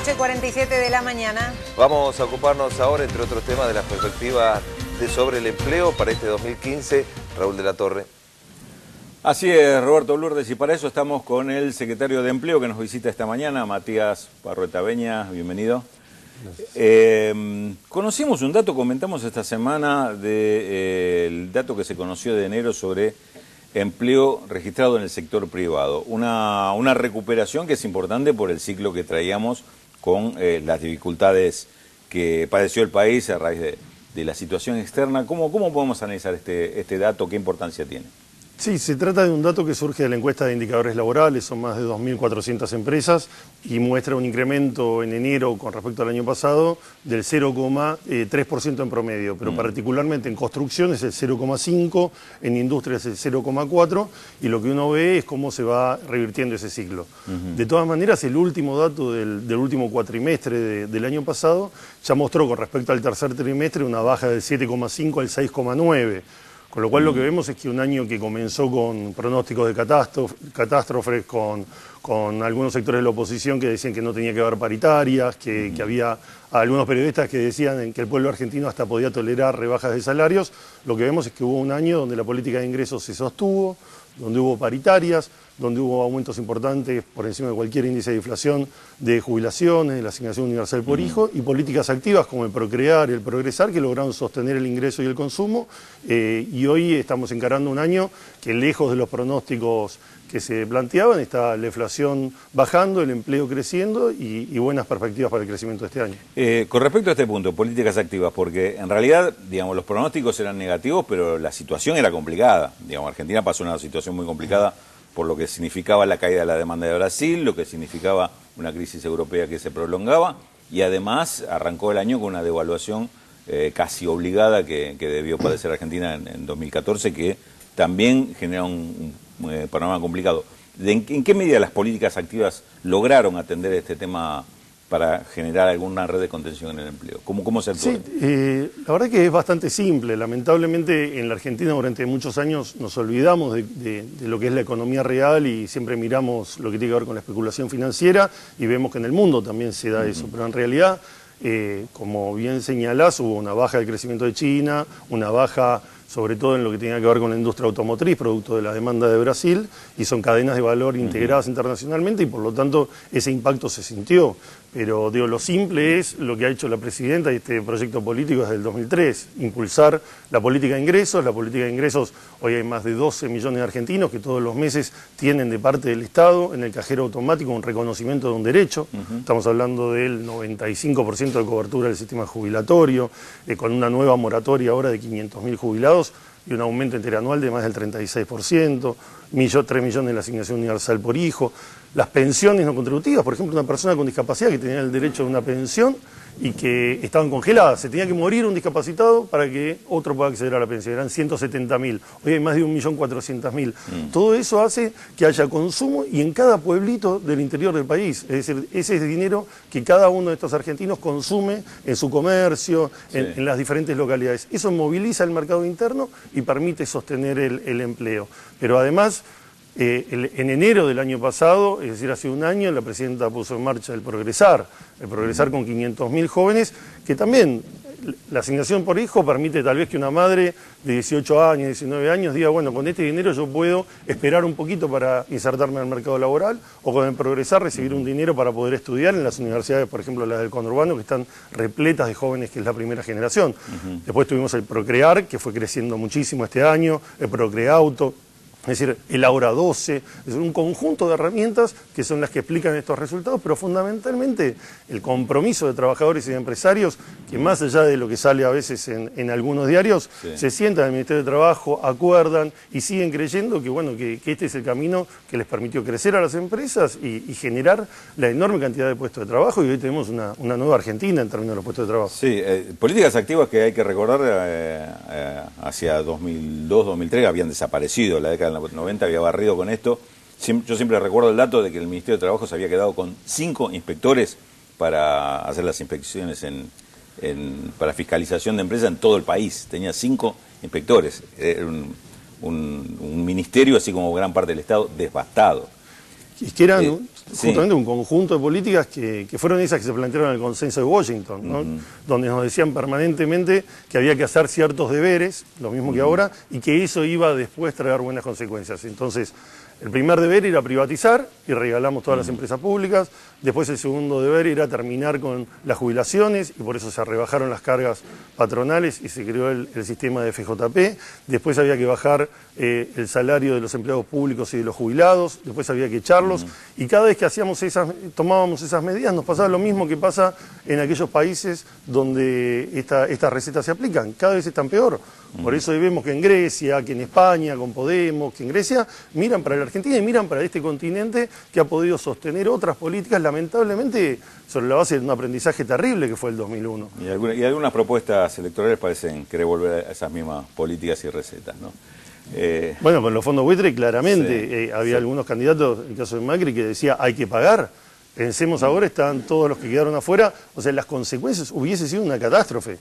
8:47 de la mañana. Vamos a ocuparnos ahora, entre otros temas, de las perspectivas sobre el empleo para este 2015. Raúl de la Torre. Así es, Roberto Lourdes, y para eso estamos con el secretario de Empleo que nos visita esta mañana, Matías Parrueta-Beña. Bienvenido. Conocimos un dato, comentamos esta semana del dato que se conoció de enero sobre empleo registrado en el sector privado. Una recuperación que es importante por el ciclo que traíamos con las dificultades que padeció el país a raíz de la situación externa. ¿Cómo podemos analizar este dato? ¿Qué importancia tiene? Sí, se trata de un dato que surge de la encuesta de indicadores laborales, son más de 2.400 empresas y muestra un incremento en enero con respecto al año pasado del 0,3% en promedio, pero particularmente en construcción es el 0,5%, en industria es el 0,4% y lo que uno ve es cómo se va revirtiendo ese ciclo. De todas maneras, el último dato del último cuatrimestre del año pasado ya mostró con respecto al tercer trimestre una baja del 7,5 al 6,9%. Con lo cual lo que vemos es que un año que comenzó con pronósticos de catástrofes, con algunos sectores de la oposición que decían que no tenía que haber paritarias, que había algunos periodistas que decían que el pueblo argentino hasta podía tolerar rebajas de salarios, lo que vemos es que hubo un año donde la política de ingresos se sostuvo, donde hubo paritarias, donde hubo aumentos importantes por encima de cualquier índice de inflación de jubilaciones, de la asignación universal por hijo y políticas activas como el Procrear y el Progresar que lograron sostener el ingreso y el consumo y hoy estamos encarando un año que lejos de los pronósticos que se planteaban está la inflación bajando, el empleo creciendo y buenas perspectivas para el crecimiento de este año. Con respecto a este punto, políticas activas, porque en realidad, digamos, los pronósticos eran negativos, pero la situación era complicada. Digamos, Argentina pasó una situación muy complicada por lo que significaba la caída de la demanda de Brasil, lo que significaba una crisis europea que se prolongaba, y además arrancó el año con una devaluación casi obligada que debió padecer Argentina en 2014, que también genera un panorama complicado. ¿En qué medida las políticas activas lograron atender este tema para generar alguna red de contención en el empleo? ¿Cómo se actuó? Sí, la verdad que es bastante simple. Lamentablemente en la Argentina durante muchos años nos olvidamos de lo que es la economía real y siempre miramos lo que tiene que ver con la especulación financiera y vemos que en el mundo también se da eso, pero en realidad, como bien señalás, hubo una baja del crecimiento de China, una baja sobre todo en lo que tenía que ver con la industria automotriz, producto de la demanda de Brasil, y son cadenas de valor integradas internacionalmente y por lo tanto ese impacto se sintió. Pero digo, lo simple es lo que ha hecho la presidenta y este proyecto político desde el 2003, impulsar la política de ingresos. La política de ingresos, hoy hay más de 12 millones de argentinos que todos los meses tienen de parte del Estado en el cajero automático un reconocimiento de un derecho. Estamos hablando del 95% de cobertura del sistema jubilatorio, con una nueva moratoria ahora de 500.000 jubilados y un aumento interanual de más del 36%, 3 millones de la asignación universal por hijo. Las pensiones no contributivas, por ejemplo, una persona con discapacidad que tenía el derecho a una pensión y que estaban congeladas, se tenía que morir un discapacitado para que otro pueda acceder a la pensión, eran 170.000, hoy hay más de 1.400.000. Todo eso hace que haya consumo y en cada pueblito del interior del país, es decir, ese es dinero que cada uno de estos argentinos consume en su comercio, en las diferentes localidades. Eso moviliza el mercado interno y permite sostener el empleo. Pero además, en enero del año pasado, es decir, hace un año, la presidenta puso en marcha el Progresar con 500.000 jóvenes, que también la asignación por hijo permite tal vez que una madre de 18 años, 19 años diga, bueno, con este dinero yo puedo esperar un poquito para insertarme en el mercado laboral, o con el Progresar recibir un dinero para poder estudiar en las universidades, por ejemplo, las del conurbano, que están repletas de jóvenes, que es la primera generación. Después tuvimos el Procrear, que fue creciendo muchísimo este año, el Procreauto, es decir, el Ahora 12, es un conjunto de herramientas que son las que explican estos resultados, pero fundamentalmente el compromiso de trabajadores y de empresarios, que más allá de lo que sale a veces en algunos diarios, se sientan en el Ministerio de Trabajo, acuerdan y siguen creyendo que, bueno, que este es el camino que les permitió crecer a las empresas y generar la enorme cantidad de puestos de trabajo, y hoy tenemos una nueva Argentina en términos de los puestos de trabajo. Sí, políticas activas que hay que recordar hacia 2002, 2003 habían desaparecido, la década del 90 había barrido con esto. Yo siempre recuerdo el dato de que el Ministerio de Trabajo se había quedado con 5 inspectores para hacer las inspecciones para fiscalización de empresas en todo el país. Tenía 5 inspectores. Era un ministerio, así como gran parte del Estado, devastado. Y que eran justamente un conjunto de políticas que fueron esas que se plantearon en el consenso de Washington, ¿no? Donde nos decían permanentemente que había que hacer ciertos deberes, lo mismo que ahora, y que eso iba después a traer buenas consecuencias. Entonces, el primer deber era privatizar y regalamos todas las empresas públicas. Después el segundo deber era terminar con las jubilaciones y por eso se rebajaron las cargas patronales y se creó el sistema de FJP. Después había que bajar el salario de los empleados públicos y de los jubilados. Después había que echarlos. Y cada vez que tomábamos esas medidas nos pasaba lo mismo que pasa en aquellos países donde estas recetas se aplican. Cada vez están peor. Por eso vemos que en Grecia, que en España, con Podemos, que en Grecia miran para la Argentina y miran para este continente que ha podido sostener otras políticas, lamentablemente, sobre la base de un aprendizaje terrible que fue el 2001. Y algunas propuestas electorales parecen querer volver a esas mismas políticas y recetas, ¿no? Bueno, con los fondos buitre claramente había algunos candidatos, en el caso de Macri, que decía hay que pagar. Pensemos ahora, están todos los que quedaron afuera, o sea, las consecuencias hubiese sido una catástrofe.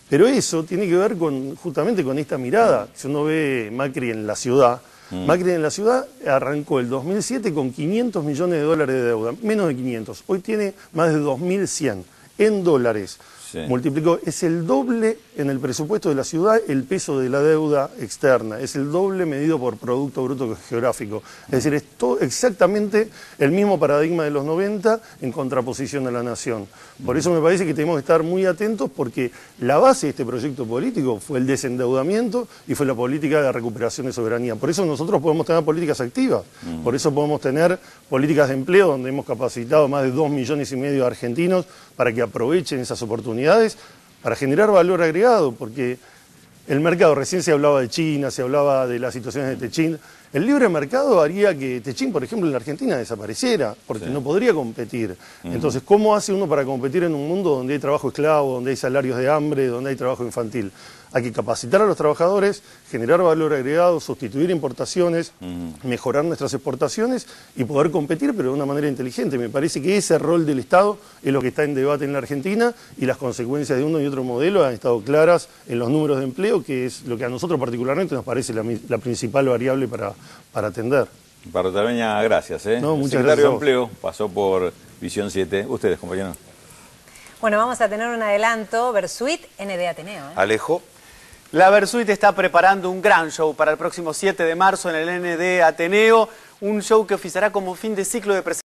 Pero eso tiene que ver justamente con esta mirada. Si uno ve Macri en la ciudad, Macri en la ciudad arrancó el 2007 con 500 millones de dólares de deuda, menos de 500. Hoy tiene más de 2.100 en dólares. Multiplicó, es el doble en el presupuesto de la ciudad el peso de la deuda externa, es el doble medido por Producto Bruto Geográfico. Es decir, es exactamente el mismo paradigma de los 90 en contraposición a la nación. Por eso me parece que tenemos que estar muy atentos porque la base de este proyecto político fue el desendeudamiento y fue la política de recuperación de soberanía. Por eso nosotros podemos tener políticas activas, por eso podemos tener políticas de empleo donde hemos capacitado más de 2,5 millones de argentinos para que aprovechen esas oportunidades para generar valor agregado, porque el mercado, recién se hablaba de China, se hablaba de las situaciones de Techín. El libre mercado haría que Techín, por ejemplo, en la Argentina desapareciera, porque no podría competir. Entonces, ¿cómo hace uno para competir en un mundo donde hay trabajo esclavo, donde hay salarios de hambre, donde hay trabajo infantil? Hay que capacitar a los trabajadores, generar valor agregado, sustituir importaciones, mejorar nuestras exportaciones y poder competir, pero de una manera inteligente. Me parece que ese rol del Estado es lo que está en debate en la Argentina y las consecuencias de uno y otro modelo han estado claras en los números de empleo, que es lo que a nosotros particularmente nos parece la principal variable para atender. Parrotaveña, gracias. No, muchas Secretario gracias. de Empleo pasó por Visión 7. Ustedes, compañeros. Bueno, vamos a tener un adelanto, Versuit, ND Ateneo. Alejo. La Versuit está preparando un gran show para el próximo 7 de marzo en el ND Ateneo, un show que oficiará como fin de ciclo de presentación.